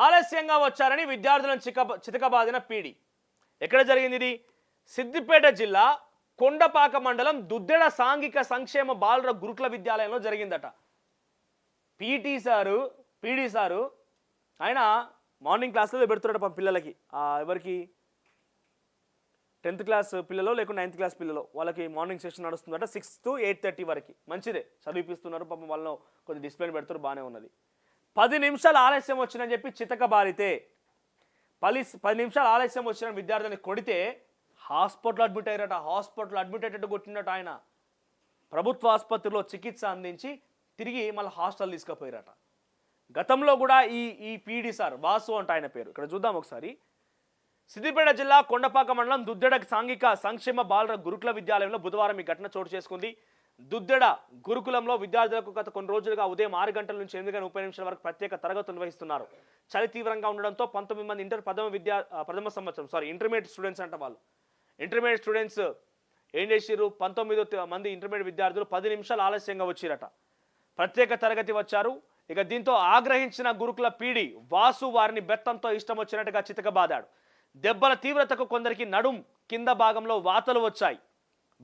ఆలస్యంగా వచ్చారని విద్యార్థులను చితకబాదిన పీడి. ఎక్కడ జరిగింది ఇది? సిద్దిపేట జిల్లా కొండపాక మండలం దుద్దెడ సాంఘిక సంక్షేమ బాలుర గురుకుల విద్యాలయంలో జరిగిందట. పీడి సారు ఆయన మార్నింగ్ క్లాస్లో పెడుతున్నాడు పిల్లలకి. ఎవరికి? 10th క్లాస్ పిల్లలు లేకుంటే 9th క్లాస్ పిల్లలు, వాళ్ళకి మార్నింగ్ సెషన్ నడుస్తుందట 6 to 8:30 వరకు. మంచిదే, చదివిపిస్తున్నారు పాపం. వాళ్ళను కొంచెం డిసిప్లిన్ పెడుతున్నారు, బాగానే ఉన్నది. 10 నిమిషాలు ఆలస్యం వచ్చిందని చెప్పి చితకబారితే, 10 నిమిషాలు ఆలస్యం వచ్చిన విద్యార్థిని కొడితే హాస్పిటల్ అడ్మిట్ అయ్యారట. హాస్పిటల్ అడ్మిట్ అయ్యేటట్టు కొట్టినట్టు ఆయన. ప్రభుత్వ ఆసుపత్రిలో చికిత్స అందించి తిరిగి మళ్ళీ హాస్టల్ తీసుకుపోయారట. గతంలో కూడా ఈ పీడి సార్ వాసు అంట ఆయన పేరు. ఇక్కడ చూద్దాం ఒకసారి. సిద్దిపేట జిల్లా కొండపాక మండలం దుద్దెడ సాంఘిక సంక్షేమ బాలుర గురుకుల విద్యాలయంలో బుధవారం ఈ ఘటన చోటు చేసుకుంది. దుద్దెడ గురుకులంలో విద్యార్థులకు గత కొన్ని రోజులుగా ఉదయం 6 గంటల నుంచి 8:30 వరకు ప్రత్యేక తరగతులు నిర్వహిస్తున్నారు. చలి తీవ్రంగా ఉండడంతో 19 మంది ఇంటర్మీడియట్ స్టూడెంట్స్ అంట. వాళ్ళు ఇంటర్మీడియట్ స్టూడెంట్స్ ఏం చేసిర్రు? 19 మంది ఇంటర్మీడియట్ విద్యార్థులు 10 నిమిషాలు ఆలస్యంగా వచ్చిరట. ప్రత్యేక తరగతి వచ్చారు. ఇక దీంతో ఆగ్రహించిన గురుకుల పీడి వాసు వారిని బెత్తంతో ఇష్టం వచ్చినట్టుగా చితకబాదాడు. దెబ్బల తీవ్రతకు కొందరికి నడుం కింద భాగంలో వాతలు వచ్చాయి.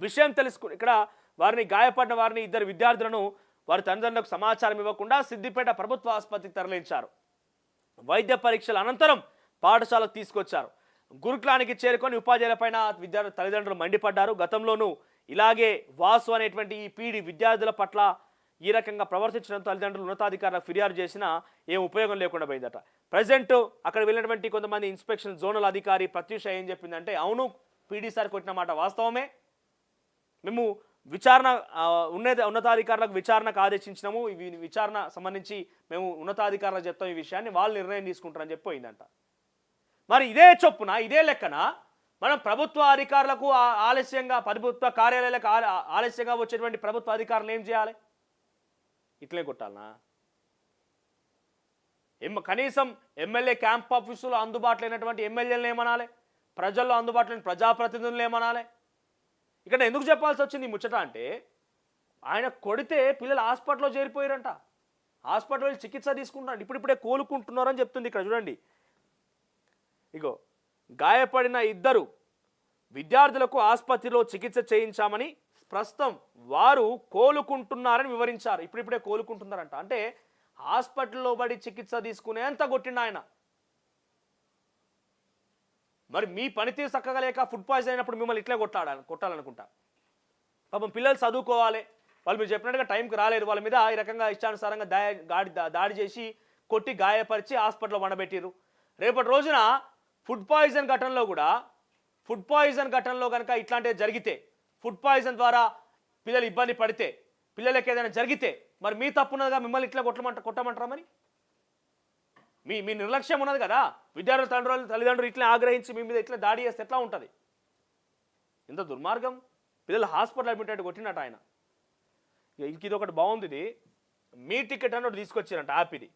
విషయం తెలుసుకుని ఇక్కడ వారిని గాయపడిన వారిని 2 విద్యార్థులను వారి తల్లిదండ్రులకు సమాచారం ఇవ్వకుండా సిద్దిపేట ప్రభుత్వ ఆసుపత్రికి తరలించారు. వైద్య పరీక్షల అనంతరం పాఠశాలకు తీసుకొచ్చారు. గురుకులానికి చేరుకొని ఉపాధ్యాయులపైన విద్యార్థుల తల్లిదండ్రులు మండిపడ్డారు. గతంలోనూ ఇలాగే వాసు అనేటువంటి ఈ పీడి విద్యార్థుల పట్ల ఈ రకంగా ప్రవర్తించడంతో తల్లిదండ్రులు ఉన్నతాధికారులకు ఫిర్యాదు చేసినా ఏం ఉపయోగం లేకుండా పోయిందట. ప్రజెంట్ అక్కడ వెళ్ళినటువంటి కొంతమంది ఇన్స్పెక్షన్ జోనల్ అధికారి ప్రత్యూష ఏం చెప్పిందంటే, అవును పీడీ సార్ కొట్టిన మాట వాస్తవమే, మేము విచారణ ఉన్నతాధికారులకు విచారణకు ఆదేశించినాము, ఇవి విచారణ సంబంధించి మేము ఉన్నతాధికారులకు చెప్తాం, ఈ విషయాన్ని వాళ్ళు నిర్ణయం తీసుకుంటారని చెప్పి పోయిందంట. మరి ఇదే చొప్పున ఇదే లెక్కన మనం ప్రభుత్వ అధికారులకు ఆలస్యంగా ప్రభుత్వ కార్యాలయాలకు ఆలస్యంగా వచ్చేటువంటి ప్రభుత్వ అధికారులు ఏం చేయాలి? ఇట్లే కొట్టాలనా? కనీసం ఎమ్మెల్యే క్యాంప్ ఆఫీసులో అందుబాటులో అయినటువంటి ఎమ్మెల్యేలను ఏమనాలి? ప్రజల్లో అందుబాటులో లేని ప్రజాప్రతినిధులను ఏమనాలి? ఇక్కడ ఎందుకు చెప్పాల్సి వచ్చింది ముచ్చట అంటే, ఆయన కొడితే పిల్లలు హాస్పిటల్లో చేరిపోయారంట. హాస్పిటల్లో చికిత్స తీసుకుంటున్నారు, ఇప్పుడిప్పుడే కోలుకుంటున్నారని చెప్తుంది. ఇక్కడ చూడండి, ఇగో గాయపడిన 2 విద్యార్థులకు ఆసుపత్రిలో చికిత్స చేయించామని, ప్రస్తుతం వారు కోలుకుంటున్నారని వివరించారు. ఇప్పుడిప్పుడే కోలుకుంటున్నారంట. అంటే హాస్పిటల్లో పడి చికిత్స తీసుకునేంత కొట్టిండు ఆయన. మరి మీ పనితీరు చక్కగా లేక ఫుడ్ పాయిజన్ అయినప్పుడు మిమ్మల్ని ఇట్లే కొట్టాలనుకుంటా. పాపం పిల్లలు చదువుకోవాలి, వాళ్ళు మీరు చెప్పినట్టుగా టైంకి రాలేరు, వాళ్ళ మీద ఈ రకంగా ఇష్టానుసారంగా దాడి చేసి కొట్టి గాయపరిచి హాస్పిటల్లో వండబెట్టిరు. రేపటి రోజున ఫుడ్ పాయిజన్ ఘటనలో కనుక ఇట్లాంటివి జరిగితే, ఫుడ్ పాయిజన్ ద్వారా పిల్లలు ఇబ్బంది పడితే, పిల్లలకి ఏదైనా జరిగితే మరి మీ తప్పున్నదిగా మిమ్మల్ని ఇట్లా కొట్టమంటారా? మరి మీ నిర్లక్ష్యం ఉన్నది కదా. విద్యార్థుల తల్లిదండ్రులు ఇట్లా ఆగ్రహించి మీ మీద ఇట్లా దాడి చేస్తే ఎట్లా ఉంటుంది? ఇంత దుర్మార్గం. పిల్లలు హాస్పిటల్ అడ్మిట్ అయితే కొట్టినట్టు ఆయన. ఇంక ఇది ఒకటి బాగుంది, ఇది మీ టికెట్ అని తీసుకొచ్చారంట యాప్. ఇది